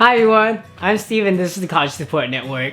Hi everyone, I'm Steve and this is the College Support Network.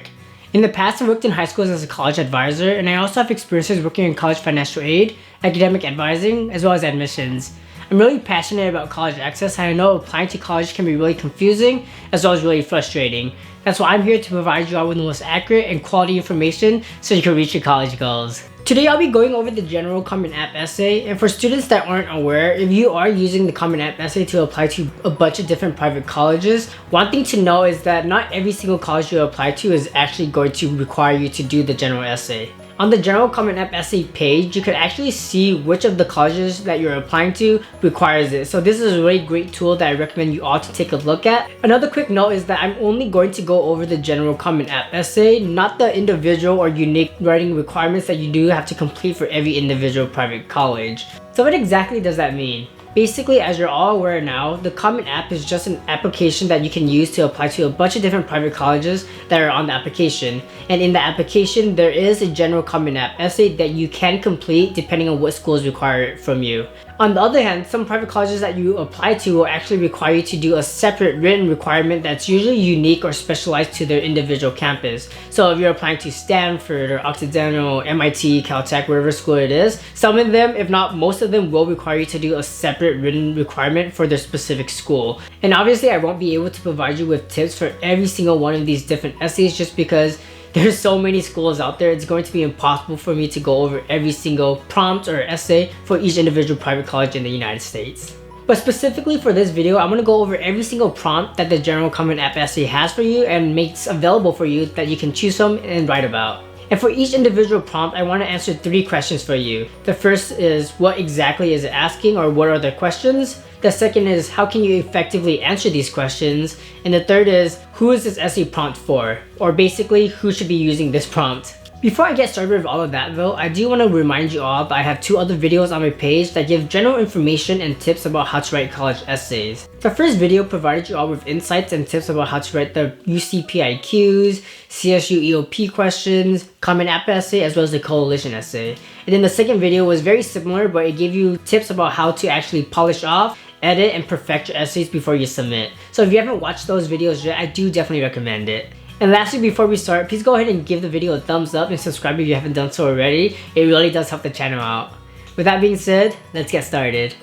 In the past, I worked in high schools as a college advisor, and I also have experiences working in college financial aid, academic advising, as well as admissions. I'm really passionate about college access, and I know applying to college can be really confusing as well as really frustrating. That's why I'm here to provide you all with the most accurate and quality information so you can reach your college goals. Today I'll be going over the general Common App essay, and for students that aren't aware, if you are using the Common App essay to apply to a bunch of different private colleges, one thing to know is that not every single college you apply to is actually going to require you to do the general essay. On the general Common App essay page, you can actually see which of the colleges that you're applying to requires it. So this is a really great tool that I recommend you all to take a look at. Another quick note is that I'm only going to go over the general Common App essay, not the individual or unique writing requirements that you do have to complete for every individual private college. So what exactly does that mean? Basically, as you're all aware now, the Common App is just an application that you can use to apply to a bunch of different private colleges that are on the application. And in the application, there is a general Common App essay that you can complete depending on what schools require it from you. On the other hand, some private colleges that you apply to will actually require you to do a separate written requirement that's usually unique or specialized to their individual campus. So if you're applying to Stanford or Occidental, MIT, Caltech, whatever school it is, some of them, if not most of them, will require you to do a separate written requirement for their specific school. And obviously I won't be able to provide you with tips for every single one of these different essays just because there's so many schools out there. It's going to be impossible for me to go over every single prompt or essay for each individual private college in the United States. But specifically for this video, I'm going to go over every single prompt that the general Common App essay has for you and makes available for you that you can choose from and write about. And for each individual prompt, I want to answer 3 questions for you. The first is, what exactly is it asking, or what are the questions? The second is, how can you effectively answer these questions? And the third is, who is this essay prompt for? Or basically, who should be using this prompt? Before I get started with all of that though, I do want to remind you all that I have 2 other videos on my page that give general information and tips about how to write college essays. The first video provided you all with insights and tips about how to write the UCPIQs, CSU EOP questions, Common App essay, as well as the coalition essay. And then the second video was very similar, but it gave you tips about how to actually polish off, edit, and perfect your essays before you submit. So if you haven't watched those videos yet, I do definitely recommend it. And lastly, before we start, please go ahead and give the video a thumbs up and subscribe if you haven't done so already. It really does help the channel out. With that being said, let's get started.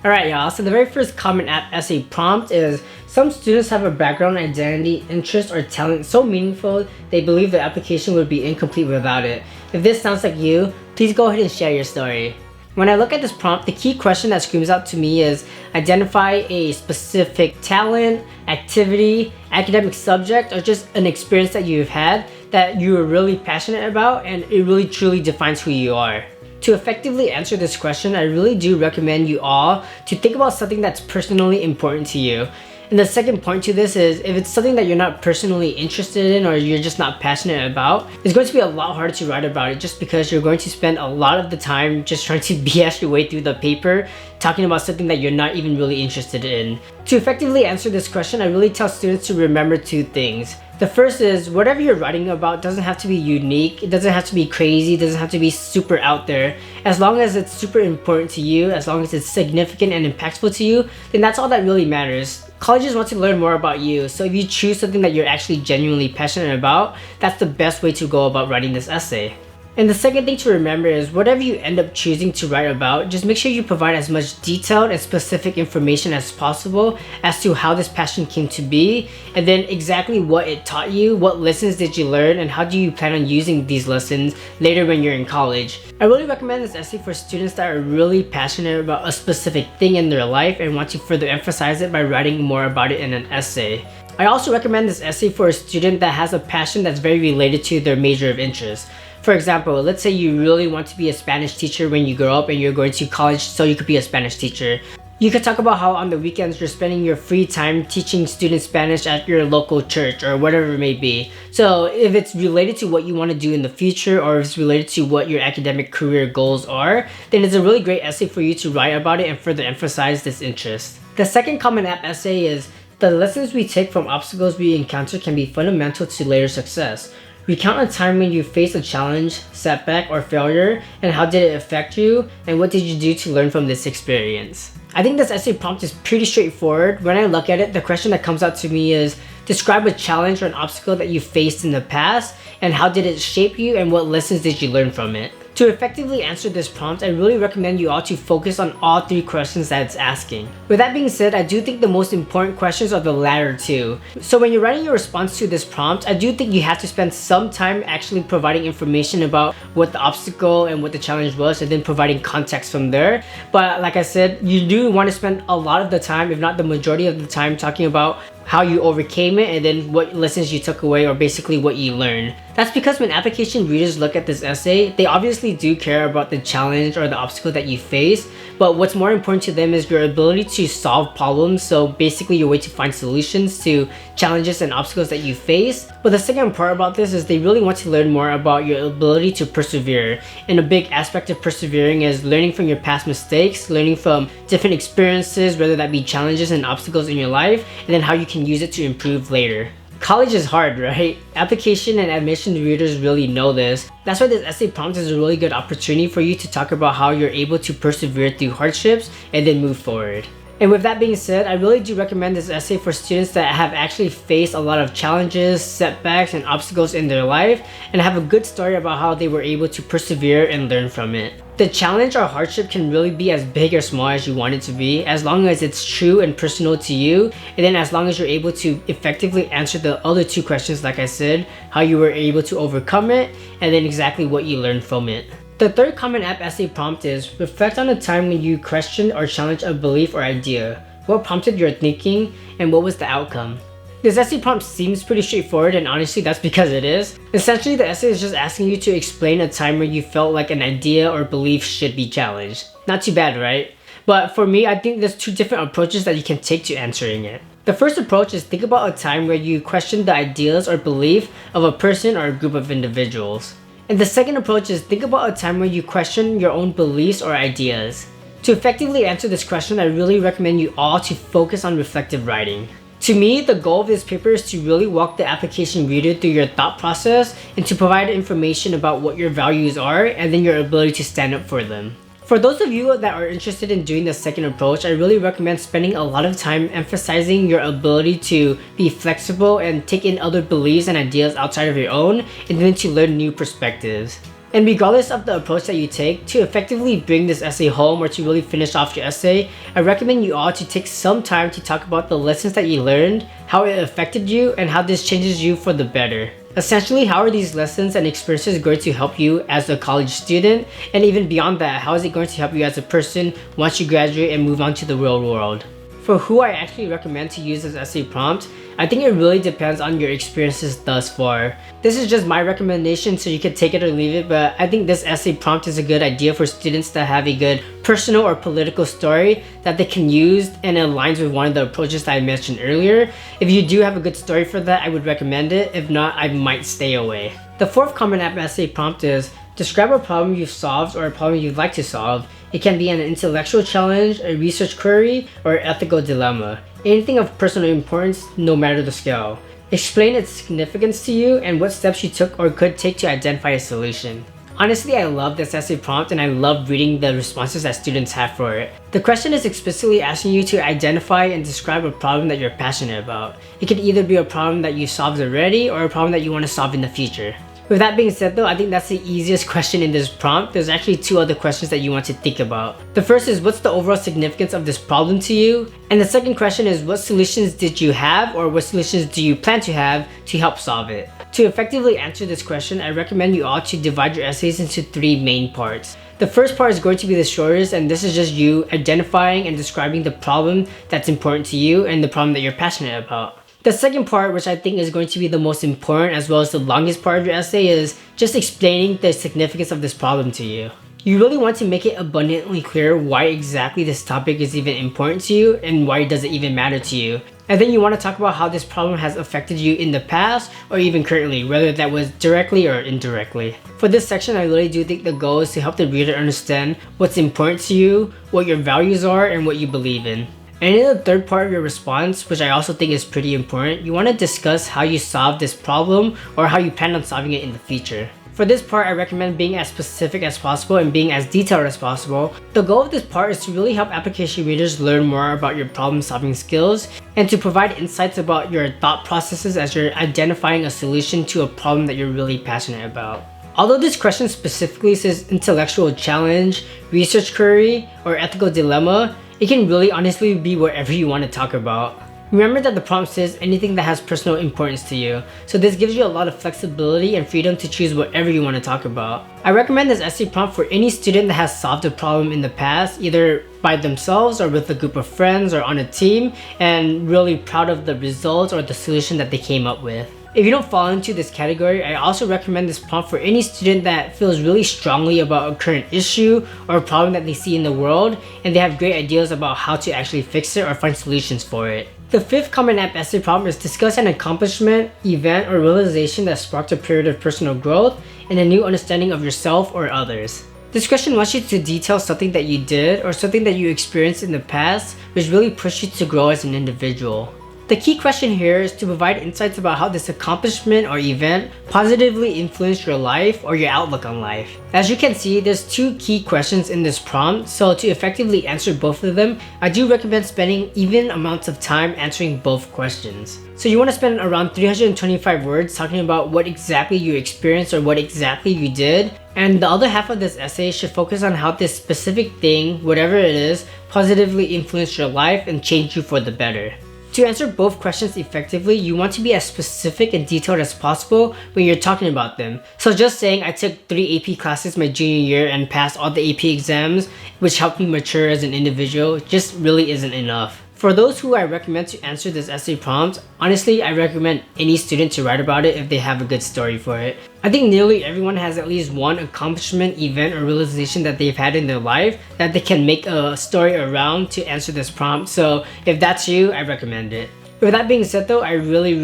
Alright y'all, so the very first Common App essay prompt is, some students have a background, identity, interest, or talent so meaningful they believe the application would be incomplete without it. If this sounds like you, please go ahead and share your story. When I look at this prompt, the key question that screams out to me is, identify a specific talent, activity, academic subject, or just an experience that you've had that you are really passionate about and it really truly defines who you are. To effectively answer this question, I really do recommend you all to think about something that's personally important to you. And the second point to this is, if it's something that you're not personally interested in or you're just not passionate about, it's going to be a lot harder to write about it just because you're going to spend a lot of the time just trying to BS your way through the paper, talking about something that you're not even really interested in. To effectively answer this question, I really tell students to remember 2 things. The first is, whatever you're writing about doesn't have to be unique, it doesn't have to be crazy, it doesn't have to be super out there. As long as it's super important to you, as long as it's significant and impactful to you, then that's all that really matters. Colleges want to learn more about you, so if you choose something that you're actually genuinely passionate about, that's the best way to go about writing this essay. And the second thing to remember is, whatever you end up choosing to write about, just make sure you provide as much detailed and specific information as possible as to how this passion came to be, and then exactly what it taught you, what lessons did you learn, and how do you plan on using these lessons later when you're in college. I really recommend this essay for students that are really passionate about a specific thing in their life and want to further emphasize it by writing more about it in an essay. I also recommend this essay for a student that has a passion that's very related to their major of interest. For example, let's say you really want to be a Spanish teacher when you grow up and you're going to college so you could be a Spanish teacher. You could talk about how on the weekends you're spending your free time teaching students Spanish at your local church or whatever it may be. So if it's related to what you want to do in the future, or if it's related to what your academic career goals are, then it's a really great essay for you to write about it and further emphasize this interest. The second Common App essay is, the lessons we take from obstacles we encounter can be fundamental to later success. Recount a time when you faced a challenge, setback, or failure, and how did it affect you, and what did you do to learn from this experience? I think this essay prompt is pretty straightforward. When I look at it, the question that comes out to me is, describe a challenge or an obstacle that you faced in the past, and how did it shape you, and what lessons did you learn from it? To effectively answer this prompt, I really recommend you all to focus on all 3 questions that it's asking. With that being said, I do think the most important questions are the latter 2. So when you're writing your response to this prompt, I do think you have to spend some time actually providing information about what the obstacle and what the challenge was, and then providing context from there. But like I said, you do want to spend a lot of the time, if not the majority of the time, talking about how you overcame it and then what lessons you took away, or basically what you learned. That's because when application readers look at this essay, they obviously do care about the challenge or the obstacle that you face, but what's more important to them is your ability to solve problems, so basically your way to find solutions to challenges and obstacles that you face. But the second part about this is they really want to learn more about your ability to persevere. And a big aspect of persevering is learning from your past mistakes, learning from different experiences, whether that be challenges and obstacles in your life, and then how you can use it to improve later. College is hard, right? Application and admission readers really know this. That's why this essay prompt is a really good opportunity for you to talk about how you're able to persevere through hardships and then move forward. And with that being said, I really do recommend this essay for students that have actually faced a lot of challenges, setbacks, and obstacles in their life, and have a good story about how they were able to persevere and learn from it. The challenge or hardship can really be as big or small as you want it to be, as long as it's true and personal to you, and then as long as you're able to effectively answer the other 2 questions, like I said, how you were able to overcome it, and then exactly what you learned from it. The third common app essay prompt is, reflect on a time when you questioned or challenged a belief or idea. What prompted your thinking, and what was the outcome? This essay prompt seems pretty straightforward, and honestly that's because it is. Essentially, the essay is just asking you to explain a time where you felt like an idea or belief should be challenged. Not too bad, right? But for me, I think there's 2 different approaches that you can take to answering it. The first approach is, think about a time where you questioned the ideas or belief of a person or a group of individuals. And the second approach is, think about a time where you question your own beliefs or ideas. To effectively answer this question, I really recommend you all to focus on reflective writing. To me, the goal of this paper is to really walk the application reader through your thought process and to provide information about what your values are and then your ability to stand up for them. For those of you that are interested in doing the second approach, I really recommend spending a lot of time emphasizing your ability to be flexible and take in other beliefs and ideas outside of your own, and then to learn new perspectives. And regardless of the approach that you take, to effectively bring this essay home or to really finish off your essay, I recommend you all to take some time to talk about the lessons that you learned, how it affected you, and how this changes you for the better. Essentially, how are these lessons and experiences going to help you as a college student? And even beyond that, how is it going to help you as a person once you graduate and move on to the real world? For who I actually recommend to use this essay prompt, I think it really depends on your experiences thus far. This is just my recommendation, so you can take it or leave it, but I think this essay prompt is a good idea for students that have a good personal or political story that they can use and it aligns with one of the approaches that I mentioned earlier. If you do have a good story for that, I would recommend it. If not, I might stay away. The fourth common app essay prompt is, describe a problem you've solved or a problem you'd like to solve. It can be an intellectual challenge, a research query, or an ethical dilemma. Anything of personal importance, no matter the scale. Explain its significance to you and what steps you took or could take to identify a solution. Honestly, I love this essay prompt and I love reading the responses that students have for it. The question is explicitly asking you to identify and describe a problem that you're passionate about. It could either be a problem that you solved already or a problem that you want to solve in the future. With that being said though, I think that's the easiest question in this prompt. There's actually 2 other questions that you want to think about. The first is, what's the overall significance of this problem to you? And the second question is, what solutions did you have or what solutions do you plan to have to help solve it? To effectively answer this question, I recommend you all to divide your essays into 3 main parts. The first part is going to be the shortest, and this is just you identifying and describing the problem that's important to you and the problem that you're passionate about. The second part, which I think is going to be the most important as well as the longest part of your essay, is just explaining the significance of this problem to you. You really want to make it abundantly clear why exactly this topic is even important to you and why does it even matter to you. And then you want to talk about how this problem has affected you in the past or even currently, whether that was directly or indirectly. For this section, I really do think the goal is to help the reader understand what's important to you, what your values are, and what you believe in. And in the third part of your response, which I also think is pretty important, you want to discuss how you solve this problem or how you plan on solving it in the future. For this part, I recommend being as specific as possible and being as detailed as possible. The goal of this part is to really help application readers learn more about your problem solving skills and to provide insights about your thought processes as you're identifying a solution to a problem that you're really passionate about. Although this question specifically says intellectual challenge, research query, or ethical dilemma, it can really honestly be whatever you want to talk about. Remember that the prompt says anything that has personal importance to you, so this gives you a lot of flexibility and freedom to choose whatever you want to talk about. I recommend this essay prompt for any student that has solved a problem in the past, either by themselves or with a group of friends or on a team, and really proud of the results or the solution that they came up with. If you don't fall into this category, I also recommend this prompt for any student that feels really strongly about a current issue or a problem that they see in the world, and they have great ideas about how to actually fix it or find solutions for it. The fifth Common App essay prompt is discuss an accomplishment, event, or realization that sparked a period of personal growth and a new understanding of yourself or others. This question wants you to detail something that you did or something that you experienced in the past which really pushed you to grow as an individual. The key question here is to provide insights about how this accomplishment or event positively influenced your life or your outlook on life. As you can see, there's two key questions in this prompt, so to effectively answer both of them, I do recommend spending even amounts of time answering both questions. So you want to spend around 325 words talking about what exactly you experienced or what exactly you did, and the other half of this essay should focus on how this specific thing, whatever it is, positively influenced your life and changed you for the better. To answer both questions effectively, you want to be as specific and detailed as possible when you're talking about them. So just saying I took 3 AP classes my junior year and passed all the AP exams, which helped me mature as an individual, just really isn't enough. For those who I recommend to answer this essay prompt, honestly, I recommend any student to write about it if they have a good story for it. I think nearly everyone has at least one accomplishment, event, or realization that they've had in their life that they can make a story around to answer this prompt, so if that's you, I recommend it. With that being said though, I really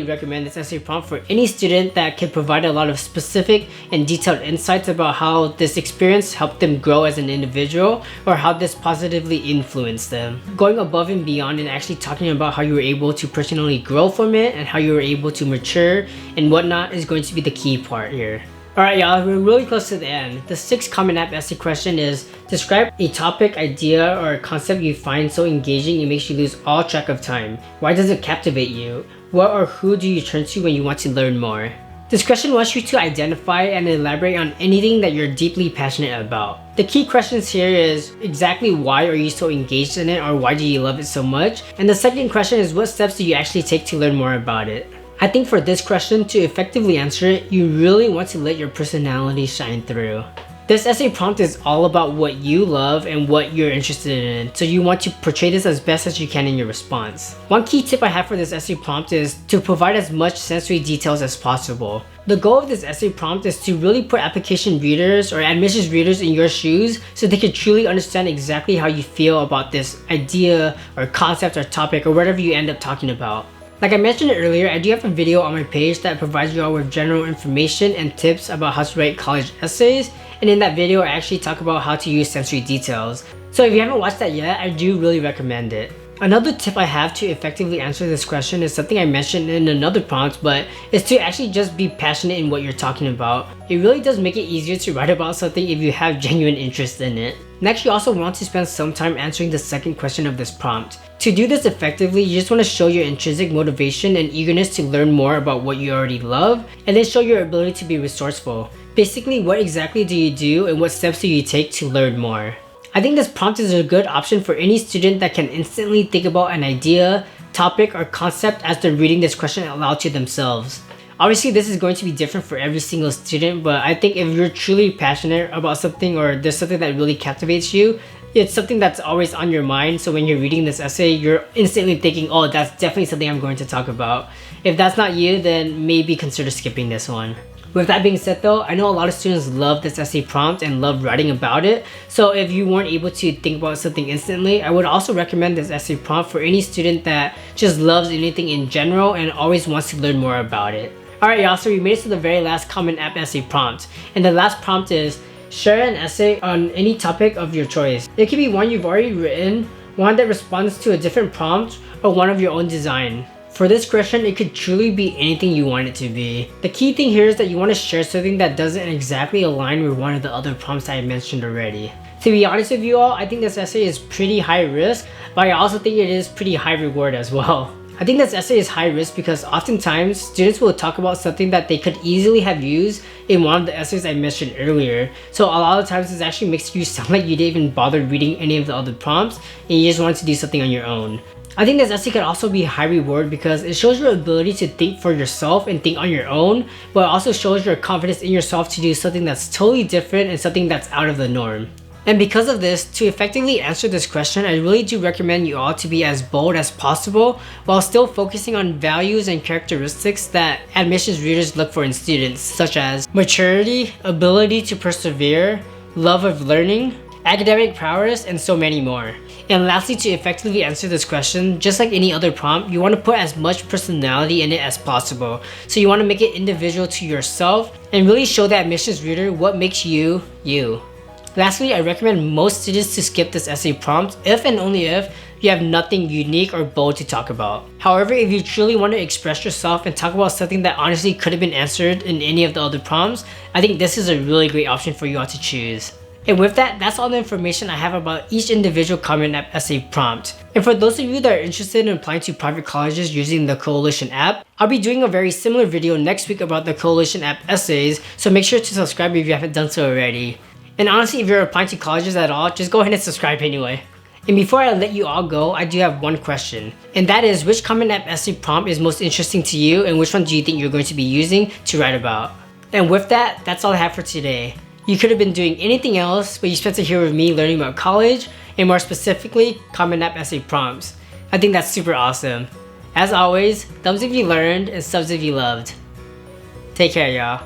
recommend this essay prompt for any student that can provide a lot of specific and detailed insights about how this experience helped them grow as an individual or how this positively influenced them. Going above and beyond and actually talking about how you were able to personally grow from it and how you were able to mature and whatnot is going to be the key part here. Alright y'all, we're really close to the end. The sixth Common App essay question is, describe a topic, idea, or concept you find so engaging it makes you lose all track of time. Why does it captivate you? What or who do you turn to when you want to learn more? This question wants you to identify and elaborate on anything that you're deeply passionate about. The key questions here is exactly why are you so engaged in it or why do you love it so much? And the second question is what steps do you actually take to learn more about it? I think for this question, to effectively answer it, you really want to let your personality shine through. This essay prompt is all about what you love and what you're interested in, so you want to portray this as best as you can in your response. One key tip I have for this essay prompt is to provide as much sensory details as possible. The goal of this essay prompt is to really put application readers or admissions readers in your shoes so they can truly understand exactly how you feel about this idea or concept or topic or whatever you end up talking about. Like I mentioned earlier, I do have a video on my page that provides you all with general information and tips about how to write college essays, and in that video I actually talk about how to use sensory details. So if you haven't watched that yet, I do really recommend it. Another tip I have to effectively answer this question is something I mentioned in another prompt, but is to actually just be passionate in what you're talking about. It really does make it easier to write about something if you have genuine interest in it. Next, you also want to spend some time answering the second question of this prompt. To do this effectively, you just want to show your intrinsic motivation and eagerness to learn more about what you already love, and then show your ability to be resourceful. Basically, what exactly do you do and what steps do you take to learn more? I think this prompt is a good option for any student that can instantly think about an idea, topic, or concept as they're reading this question aloud to themselves. Obviously, this is going to be different for every single student, but I think if you're truly passionate about something or there's something that really captivates you, it's something that's always on your mind, so when you're reading this essay, you're instantly thinking, oh, that's definitely something I'm going to talk about. If that's not you, then maybe consider skipping this one. With that being said though, I know a lot of students love this essay prompt and love writing about it, so if you weren't able to think about something instantly, I would also recommend this essay prompt for any student that just loves anything in general and always wants to learn more about it. Alright y'all, so we made it to the very last Common App essay prompt, and the last prompt is share an essay on any topic of your choice. It could be one you've already written, one that responds to a different prompt, or one of your own design? For this question, it could truly be anything you want it to be. The key thing here is that you want to share something that doesn't exactly align with one of the other prompts I mentioned already. To be honest with you all, I think this essay is pretty high risk, but I also think it is pretty high reward as well. I think this essay is high risk because oftentimes students will talk about something that they could easily have used in one of the essays I mentioned earlier. So a lot of times this actually makes you sound like you didn't even bother reading any of the other prompts and you just wanted to do something on your own. I think this essay could also be high reward because it shows your ability to think for yourself and think on your own, but it also shows your confidence in yourself to do something that's totally different and something that's out of the norm. And because of this, to effectively answer this question, I really do recommend you all to be as bold as possible while still focusing on values and characteristics that admissions readers look for in students, such as maturity, ability to persevere, love of learning, academic prowess, and so many more. And lastly, to effectively answer this question, just like any other prompt, you want to put as much personality in it as possible. So you want to make it individual to yourself and really show the admissions reader what makes you, you. Lastly, I recommend most students to skip this essay prompt if and only if you have nothing unique or bold to talk about. However, if you truly want to express yourself and talk about something that honestly could have been answered in any of the other prompts, I think this is a really great option for you all to choose. And with that, that's all the information I have about each individual Common App essay prompt. And for those of you that are interested in applying to private colleges using the Coalition app, I'll be doing a very similar video next week about the Coalition app essays, so make sure to subscribe if you haven't done so already. And honestly, if you're applying to colleges at all, just go ahead and subscribe anyway. And before I let you all go, I do have one question. And that is, which Common App essay prompt is most interesting to you and which one do you think you're going to be using to write about? And with that, that's all I have for today. You could have been doing anything else, but you spent it here with me learning about college, and more specifically, Common App essay prompts. I think that's super awesome. As always, thumbs if you learned and subs if you loved. Take care, y'all.